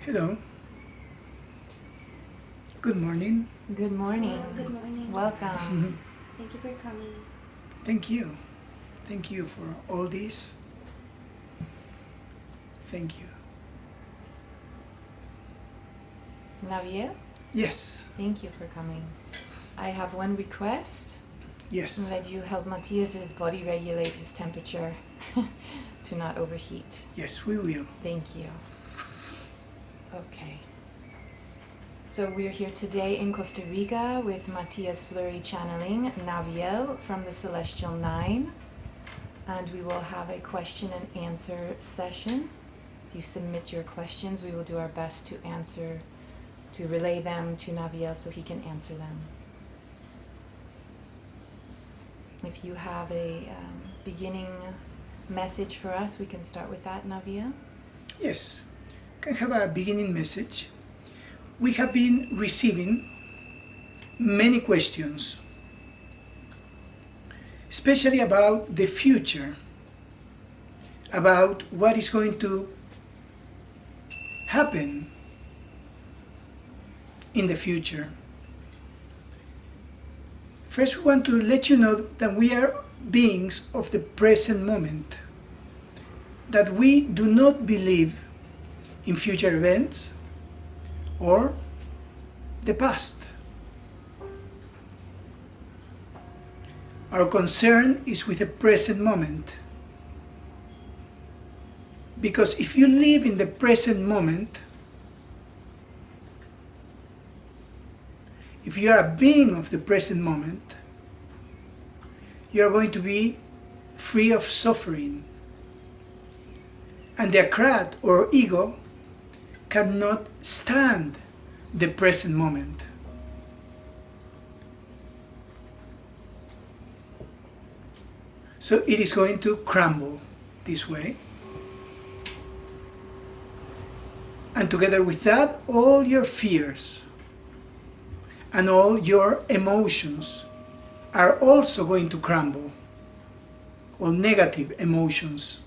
Hello, good morning. Good morning. Hello, good morning. Welcome. Thank you for coming. Thank you. Thank you for all this. Thank you. Navier, Yes, thank you for coming. I have one request yes, that you help Matthias's body regulate his temperature to not overheat. yes, we will. Thank you. Okay. So we're here today in Costa Rica with Matthias Fleury channeling Naviel from the Celestial Nine. And we will have a question and answer session. If you submit your questions, we will do our best to relay them to Naviel so he can answer them. If you have a beginning message for us, we can start with that, Naviel. Yes, can have a beginning message. We have been receiving many questions, especially about the future, about what is going to happen in the future. First, we want to let you know that we are beings of the present moment, that we do not believe in future events or the past. Our concern is with the present moment. Because if you live in the present moment, if you are a being of the present moment, you are going to be free of suffering. And the akrat or ego cannot stand the present moment. So it is going to crumble this way. And together with that, all your fears and all your emotions are also going to crumble. All negative emotions.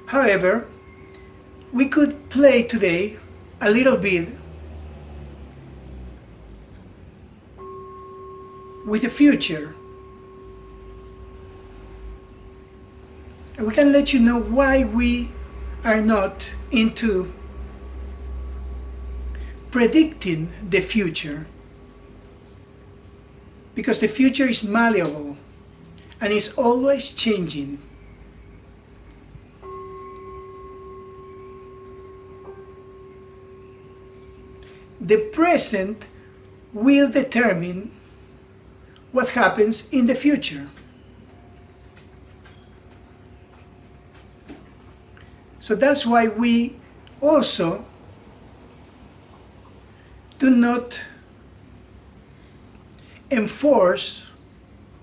However, we could play today a little bit with the future. And we can let you know why we are not into predicting the future. Because the future is malleable and is always changing. The present will determine what happens in the future. So that's why we also do not enforce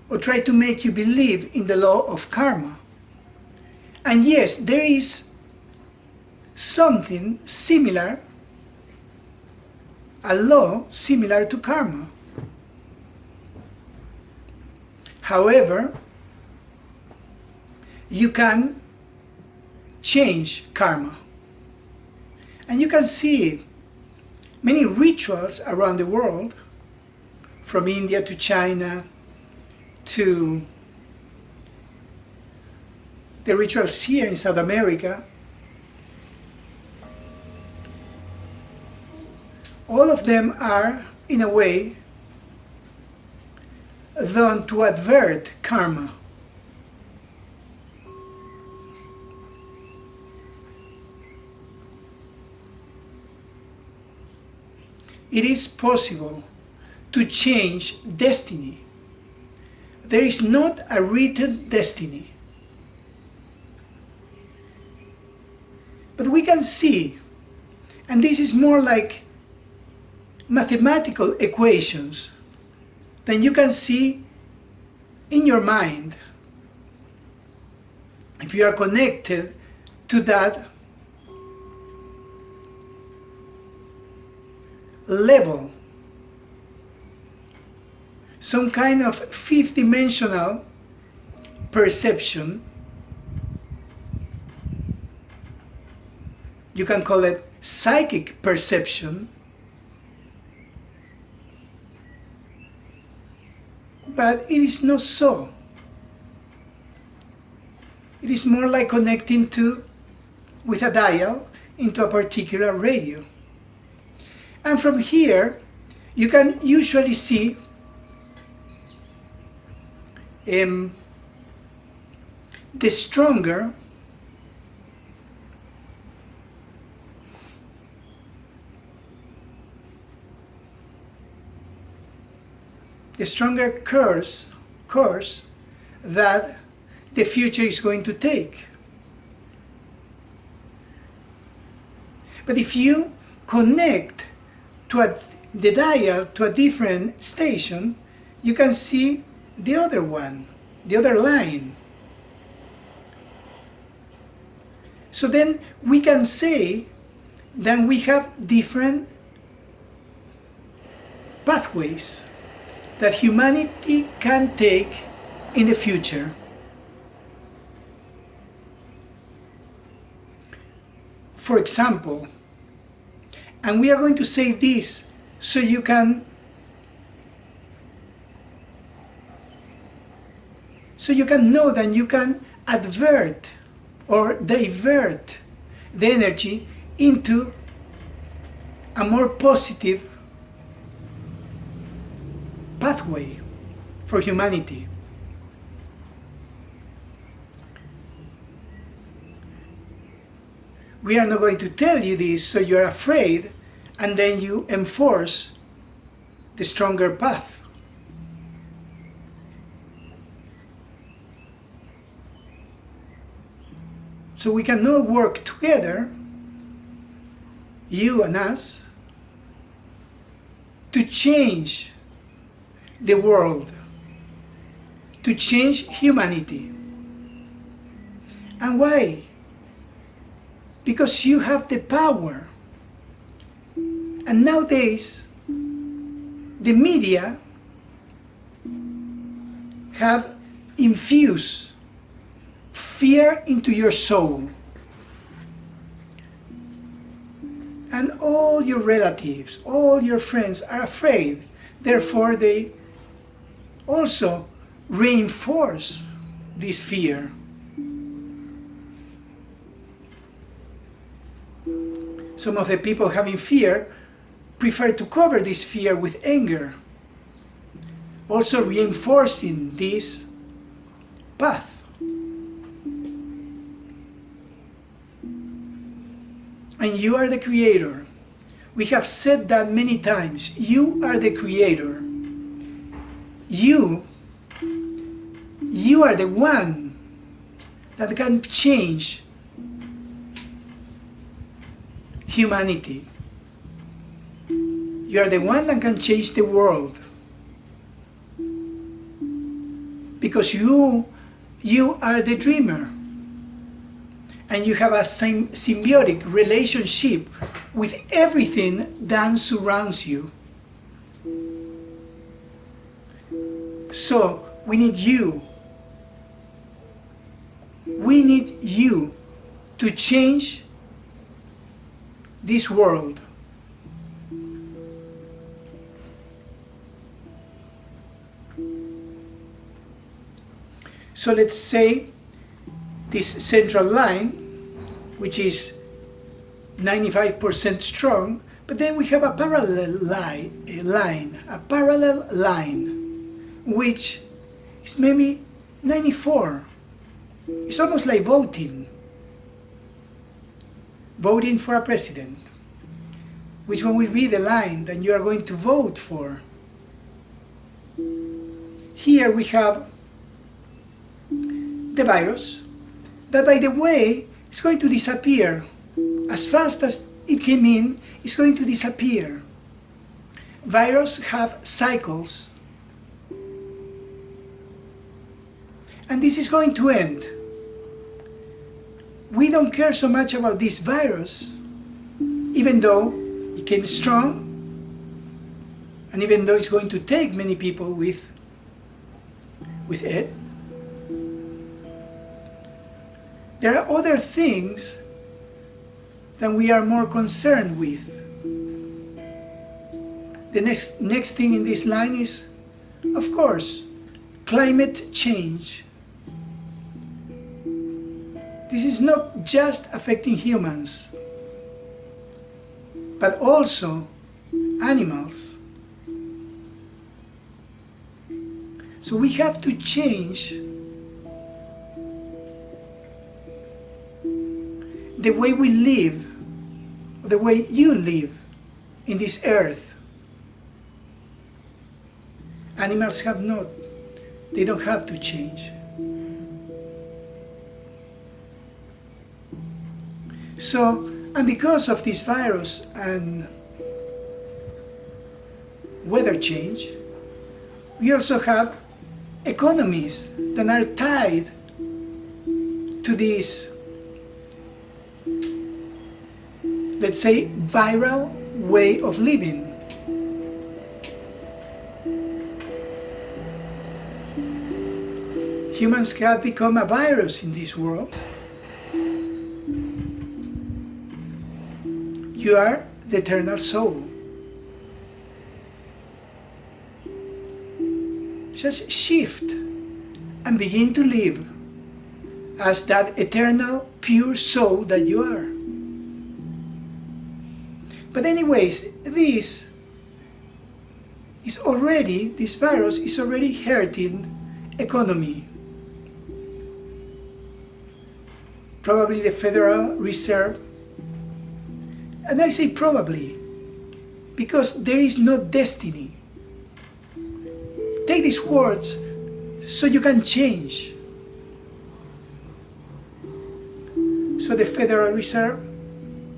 or try to make you believe in the law of karma. And yes, there is something similar, a law similar to karma. However, you can change karma. And you can see many rituals around the world, from India to China to the rituals here in South America. All of them are, in a way, done to avert karma. It is possible to change destiny. There is not a written destiny. But we can see, and this is more like mathematical equations, then you can see in your mind, if you are connected to that level, some kind of fifth dimensional perception, You can call it psychic perception. But it is not so. It is more like connecting with a dial into a particular radio. And from here, you can usually see the stronger course that the future is going to take. But if you connect the dial to a different station, you can see the other one, the other line. So then we can say that we have different pathways that humanity can take in the future. For example, and we are going to say this so you can know that you can advert or divert the energy into a more positive pathway for humanity. We are not going to tell you this so you're afraid and then you enforce the stronger path. So we can all work together, you and us, to change the world, to change humanity. And why? Because you have the power. And nowadays, the media have infused fear into your soul. And all your relatives, all your friends are afraid. Therefore, they also reinforce this fear. Some of the people having fear prefer to cover this fear with anger, also reinforcing this path. And you are the creator. We have said that many times. You are the creator. You are the one that can change humanity. You are the one that can change the world. Because you are the dreamer. And you have a symbiotic relationship with everything that surrounds you. So we need you. We need you to change this world. So let's say this central line, which is 95% strong, but then we have a parallel line, which is maybe 94. It's almost like voting for a president. Which one will be the line that you are going to vote for? Here we have the virus, that, by the way, is going to disappear. As fast as it came in, it's going to disappear. Viruses have cycles. And this is going to end. We don't care so much about this virus, even though it came strong, and even though it's going to take many people with it. There are other things that we are more concerned with. The next thing in this line is, of course, climate change. This is not just affecting humans, but also animals. So we have to change the way we live, the way you live in this earth. Animals have not, they don't have to change. So, and because of this virus and weather change, we also have economies that are tied to this, let's say, viral way of living. Humans have become a virus in this world. You are the eternal soul. Just shift and begin to live as that eternal, pure soul that you are. But anyways, this virus is already hurting economy. Probably the Federal Reserve. And I say probably, because there is no destiny. Take these words so you can change. So the Federal Reserve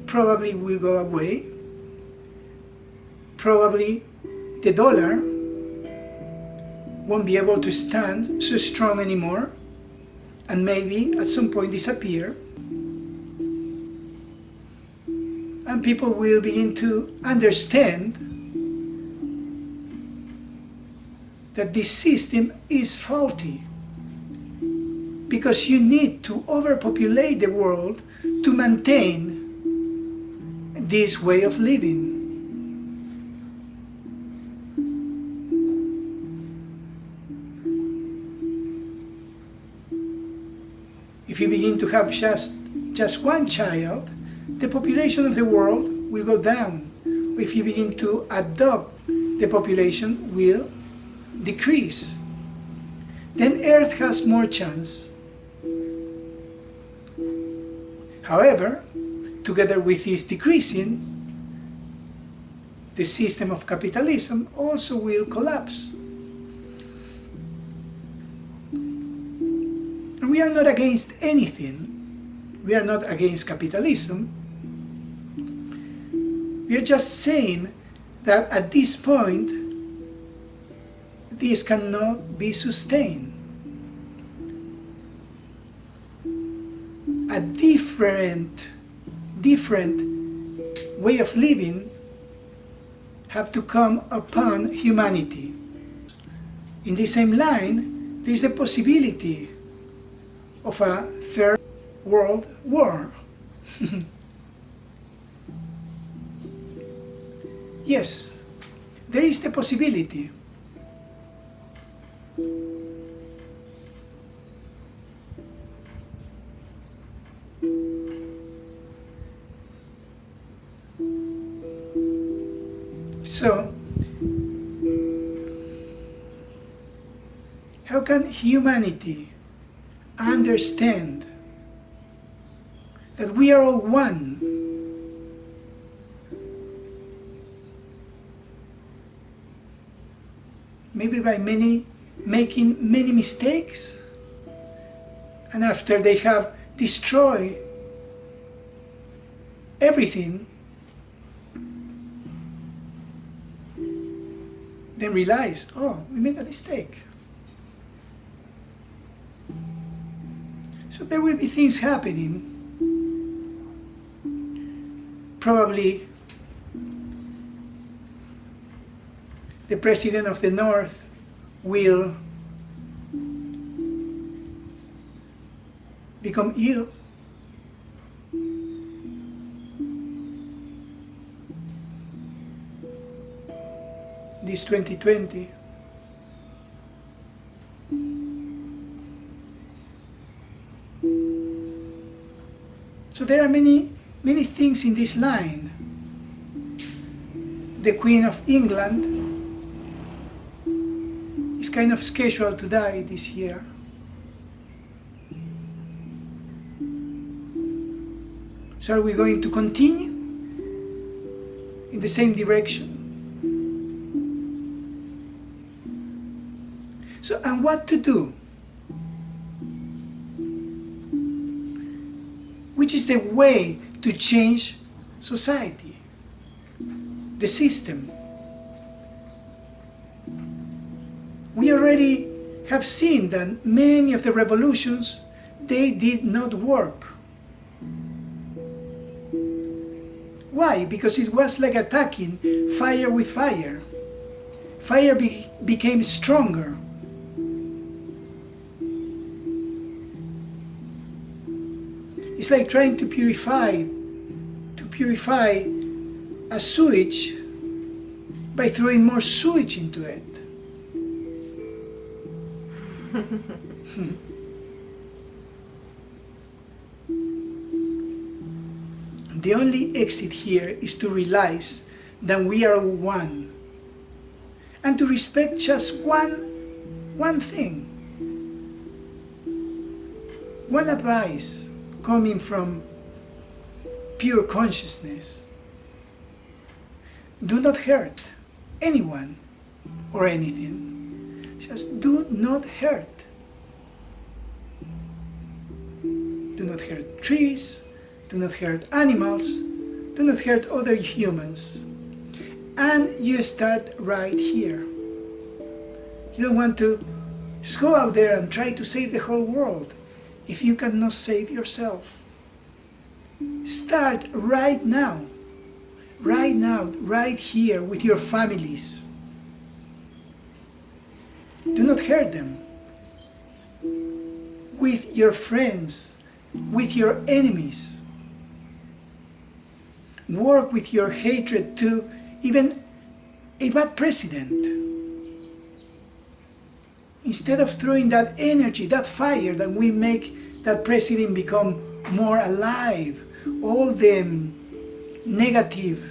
probably will go away. Probably the dollar won't be able to stand so strong anymore, and maybe at some point disappear. And people will begin to understand that this system is faulty, because you need to overpopulate the world to maintain this way of living. If you begin to have just one child, the population of the world will go down. If you begin to adopt, the population will decrease. Then Earth has more chance. However, together with this decreasing, the system of capitalism also will collapse. And we are not against anything. We are not against capitalism. We are just saying that at this point, this cannot be sustained. A different way of living have to come upon humanity. In the same line, there is the possibility of a third world war. Yes, there is the possibility. So, how can humanity understand that we are all one? Maybe by making many mistakes, and after they have destroyed everything, then realize, oh, we made a mistake. So there will be things happening. Probably the president of the North will become ill. this 2020. So there are many things in this line. The Queen of England is kind of scheduled to die this year. So are we going to continue in the same direction? So, and what to do? Which is the way to change society, the system? We already have seen that many of the revolutions, they did not work. Why? Because it was like attacking fire with fire. Fire became stronger. It's like trying to purify a sewage by throwing more sewage into it. The only exit here is to realize that we are one, and to respect just one thing, one advice coming from pure consciousness. Do not hurt anyone or anything. Just do not hurt. Do not hurt trees. Do not hurt animals. Do not hurt other humans. And you start right here. You don't want to just go out there and try to save the whole world if you cannot save yourself. Start right now, right here with your families. Do not hurt them. With your friends, with your enemies. Work with your hatred to even a bad president. Instead of throwing that energy, that fire that will make that president become more alive, all the negative,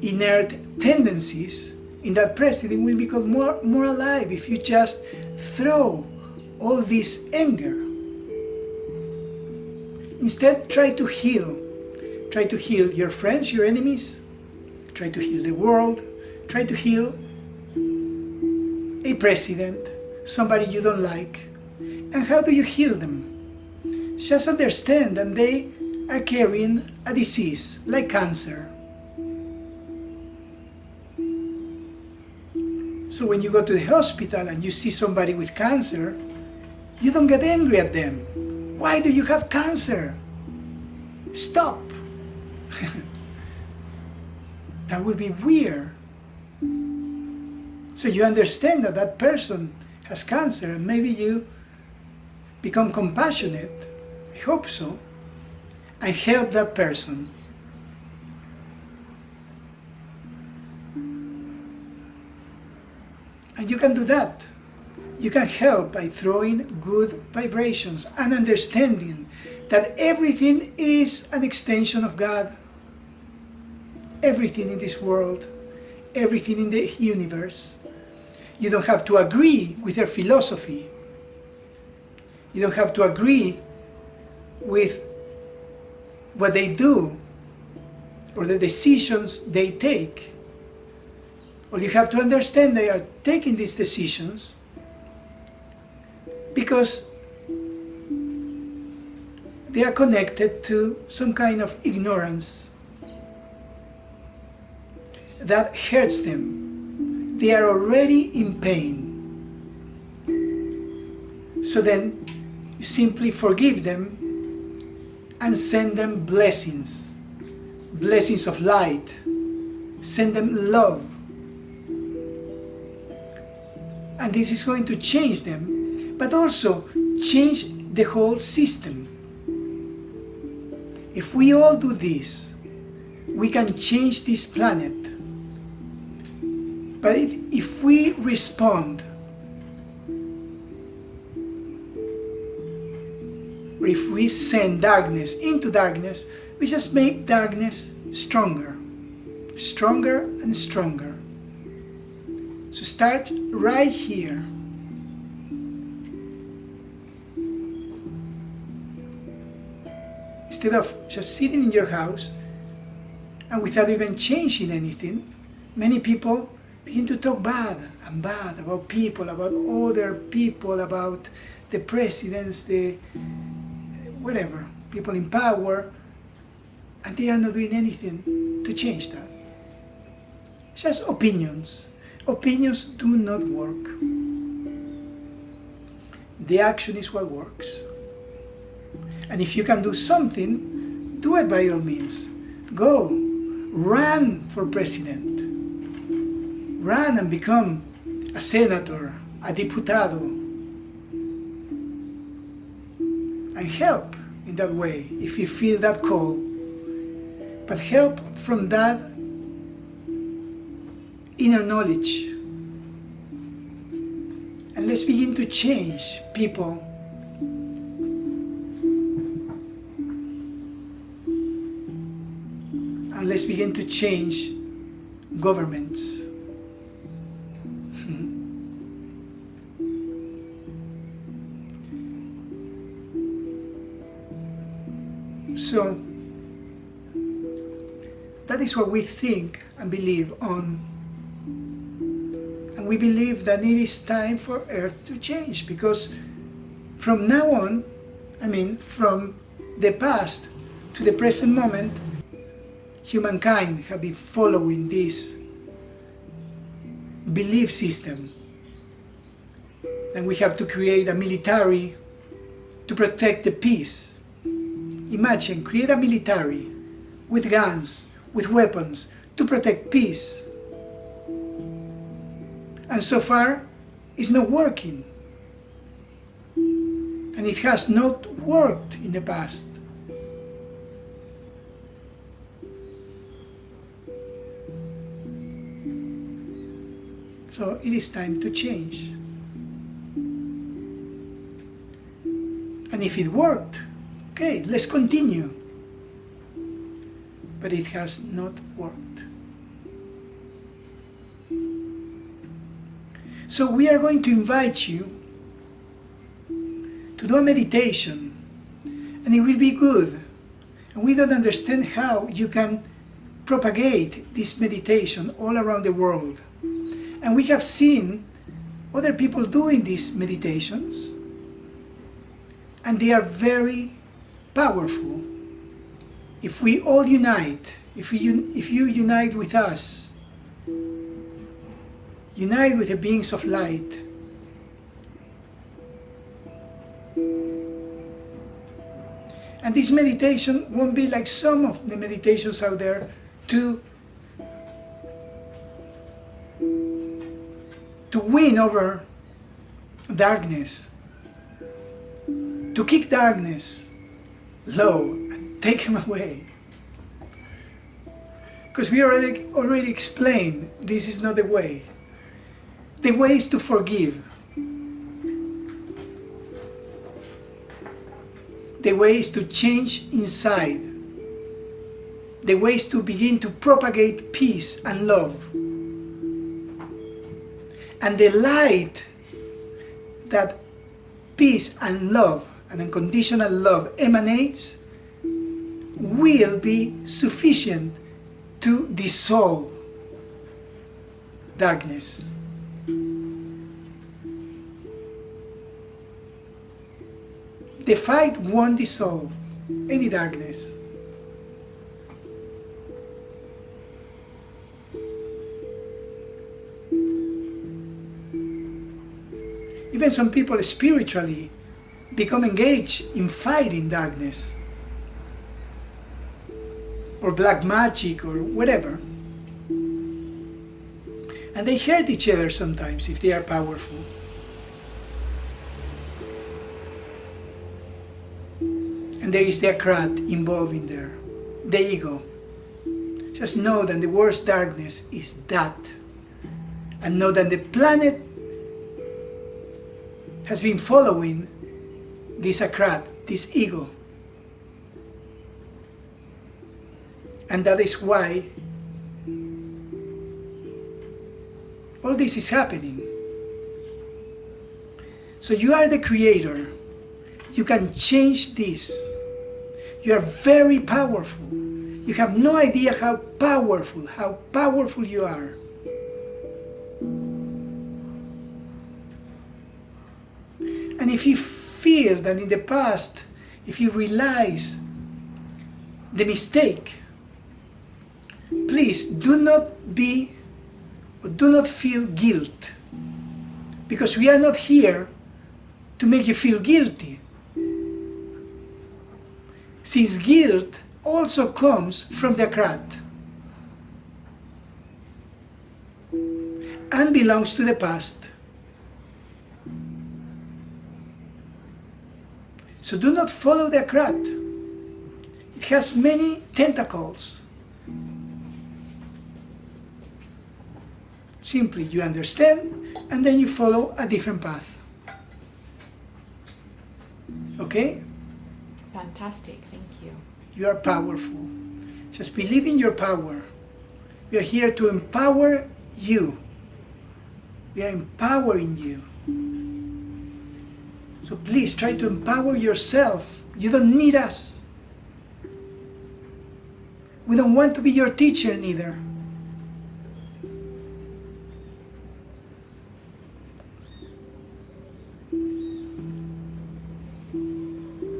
inert tendencies in that president will become more alive if you just throw all this anger. Instead, try to heal. Try to heal your friends, your enemies. Try to heal the world. Try to heal a president, somebody you don't like. And how do you heal them? Just understand that they are carrying a disease like cancer. So when you go to the hospital and you see somebody with cancer, you don't get angry at them. Why do you have cancer? Stop. That would be weird. So you understand that that person has cancer, and maybe you become compassionate, I hope so, and help that person. And you can do that. You can help by throwing good vibrations and understanding that everything is an extension of God. Everything in this world, everything in the universe. You don't have to agree with their philosophy. You don't have to agree with what they do or the decisions they take. All you have to understand, they are taking these decisions because they are connected to some kind of ignorance that hurts them. They are already in pain. So then you simply forgive them and send them blessings, blessings of light. Send them love. And this is going to change them, but also change the whole system. If we all do this, we can change this planet. But if we respond, or if we send darkness into darkness, we just make darkness stronger, stronger and stronger. So start right here. Instead of just sitting in your house and without even changing anything, many people begin to talk bad about people, about other people, about the presidents, the whatever, people in power, and they are not doing anything to change that. It's just opinions. Opinions do not work. The action is what works. And if you can do something, do it by all means. Go, run for president. Run and become a senator, a diputado, and help in that way if you feel that call. But help from that inner knowledge. And let's begin to change people. And let's begin to change governments. So that is what we think and believe on. And we believe that it is time for Earth to change, because from now on, from the past to the present moment, humankind have been following this belief system. And we have to create a military to protect the peace. Imagine, create a military with guns, with weapons, to protect peace. And so far, it's not working. And it has not worked in the past. So it is time to change. And if it worked, okay, let's continue. But it has not worked. So we are going to invite you to do a meditation, and it will be good. And we don't understand how you can propagate this meditation all around the world. And we have seen other people doing these meditations, and they are very powerful. If we all unite, if you unite with us, unite with the beings of light, and this meditation won't be like some of the meditations out there to win over darkness, to kick darkness low and take him away. Because we already explained this is not the way. The way is to forgive. The way is to change inside. The way is to begin to propagate peace and love. And the light that peace and love and unconditional love emanates will be sufficient to dissolve darkness. The fight won't dissolve any darkness. Even some people spiritually become engaged in fighting darkness, or black magic, or whatever. And they hurt each other sometimes if they are powerful. And there is the akrat involved in there, the ego. Just know that the worst darkness is that. And know that the planet has been following this akrat, this ego. And that is why all this is happening. So you are the creator. You can change this. You are very powerful. You have no idea how powerful you are. And if you feel that in the past, if you realize the mistake, please do not feel guilt, because we are not here to make you feel guilty. Since guilt also comes from the akrat and belongs to the past. So do not follow the akrat. It has many tentacles. Simply you understand, and then you follow a different path. Okay? Fantastic, thank you. You are powerful. Just believe in your power. We are here to empower you. We are empowering you. So please try to empower yourself. You don't need us. We don't want to be your teacher neither.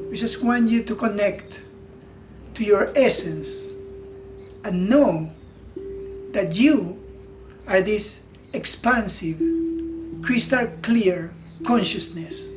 We just want you to connect to your essence and know that you are this expansive, crystal clear consciousness.